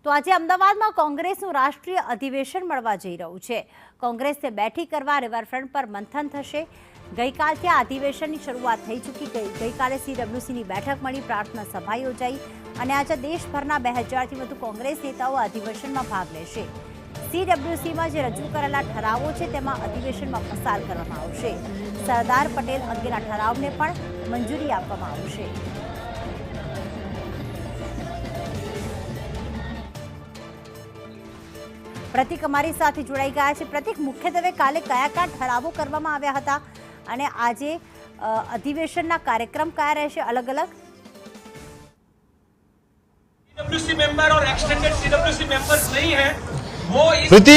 તો આજે અમદાવાદમાં કોંગ્રેસનું રાષ્ટ્રીય અધિવેશન મળવા જઈ રહ્યું છે। કોંગ્રેસને બેઠી કરવા રિવરફ્રન્ટ પર મંથન થશે। ગઈકાલથી આ અધિવેશનની શરૂઆત થઈ ચૂકી ગઈકાલે CWCની બેઠક મળી, પ્રાર્થના સભા યોજાઈ અને આજે દેશભરના 2000થી વધુ કોંગ્રેસ નેતાઓ અધિવેશનમાં ભાગ લેશે। CWCમાં જે રજૂ કરેલા ઠરાવો છે તેમાં અધિવેશનમાં પસાર કરવામાં આવશે। સરદાર પટેલ અંગેના ઠરાવને પણ મંજૂરી આપવામાં આવશે। પ્રતિક અમારી સાથે જોડાઈ ગયા છે। પ્રતિક, મુખ્યત્વે કાલે કયા કયા ઠરાવો કરવામાં આવ્યા હતા અને આજે અધિવેશનના કાર્યક્રમ કયા રહેશે અલગ અલગ? CWC मेंबर और एक्सटेंडेड CWC मेंबर्स नहीं है वो પ્રીતિ,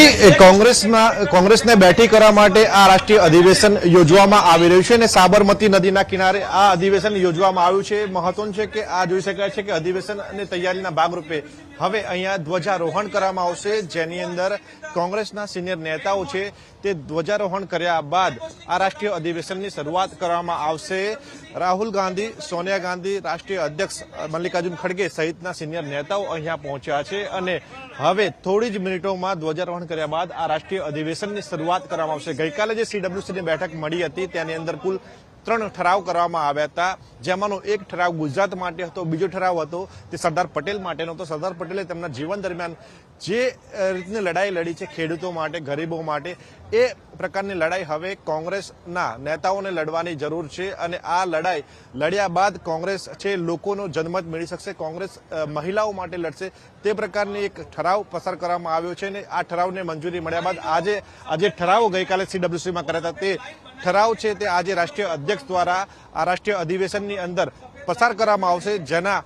કોંગ્રેસને બેઠી કરવા માટે આ રાષ્ટ્રીય અધિવેશન યોજવામાં આવી રહ્યું છે અને સાબરમતી નદીના કિનારે આ અધિવેશન યોજવામાં આવ્યું છે। મહત્વનું છે કે આ જોઈ શકાય છે કે અધિવેશન અને તૈયારીના ભાગરૂપે હવે અહીંયા ધ્વજારોહણ કરવામાં આવશે, જેની અંદર કોંગ્રેસના સિનિયર નેતાઓ છે તે ધ્વજારોહણ કર્યા બાદ આ રાષ્ટ્રીય અધિવેશનની શરૂઆત કરવામાં આવશે। રાહુલ ગાંધી, સોનિયા ગાંધી, રાષ્ટ્રીય અધ્યક્ષ મલ્લિકાર્જુન ખડગે સહિતના સિનિયર નેતાઓ અહીંયા પહોંચ્યા છે અને હવે થોડી જ મિનિટોમાં ધ્વજારોહણ કર્યા બાદ આ રાષ્ટ્રીય અધિવેશનની શરૂઆત કરવામાં આવશે। ગઈકાલે જે CWCની બેઠક મળી હતી તેની અંદર કુલ 3 ઠરાવ કરવામાં આવ્યા હતા, જેમાંનો એક ઠરાવ ગુજરાત માટે હતો, બીજો ઠરાવ હતો તે સરદાર પટેલ માટેનો હતો। સરદાર પટેલે તેમના જીવન દરમિયાન જે રીતની લડાઈ લડી છે ખેડૂતો માટે, ગરીબો માટે, એ પ્રકારની લડાઈ હવે કોંગ્રેસના નેતાઓને લડવાની જરૂર છે અને આ લડાઈ લડ્યા બાદ કોંગ્રેસ છે લોકોનો જનમત મેળવી શકશે, કોંગ્રેસ મહિલાઓ માટે લડશે। તે પ્રકારની એક ઠરાવ પસાર કરવામાં આવ્યો છે અને આ ઠરાવને મંજૂરી મળ્યા બાદ આજે ઠરાવો ગઈકાલે CWCમાં કર્યા હતા તે ઠરાવ છે તે આજે રાષ્ટ્રીય અધ્યક્ષ દ્વારા આ રાષ્ટ્રીય અધિવેશનની અંદર પસાર કરવામાં આવશે, જેના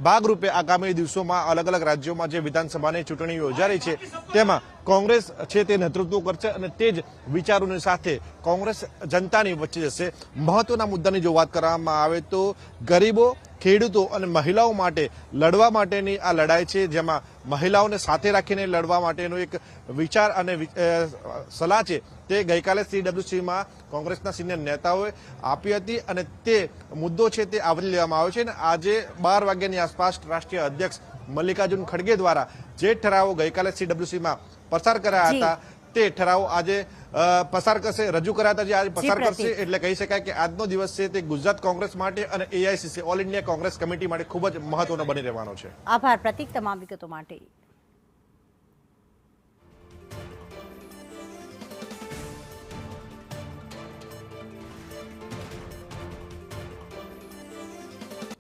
ભાગરૂપે આગામી દિવસોમાં અલગ અલગ રાજ્યોમાં જે વિધાનસભાની ચૂંટણી યોજાઈ છે તેમાં કોંગ્રેસ છે તે નેતૃત્વ કરશે અને તે જ વિચારોની સાથે કોંગ્રેસ જનતાની વચ્ચે જશે। મહત્વના મુદ્દાની જો વાત કરવામાં આવે તો ગરીબો, ખેડૂતો અને મહિલાઓ માટે લડવા માટેની આ લડાઈ છે, જેમાં મહિલાઓને સાથે રાખીને લડવા માટેનો એક વિચાર અને સલાહ છે તે ગઈકાલે CWCમાં કોંગ્રેસના સિનિયર નેતાઓએ આપી હતી અને તે મુદ્દો છે તે આવરી લેવામાં આવ્યો છે અને આજે 12 વાગ્યાની આસપાસ રાષ્ટ્રીય અધ્યક્ષ મલ્લિકાર્જુન ખડગે દ્વારા જે ઠરાવો ગઈકાલે CWCમાં પસાર કર્યા હતા તે ઠરાવો આજે પસાર કરશે, રજૂ કર્યા હતા જે આજે પસાર કરશે। એટલે કહી શકાય કે આજનો દિવસ છે તે ગુજરાત કોંગ્રેસ માટે અને AICC all India Congress committee માટે ખૂબ જ મહત્વનો બની રહેવાનો છે। આભાર પ્રતિક, તમામ વિગતો માટે।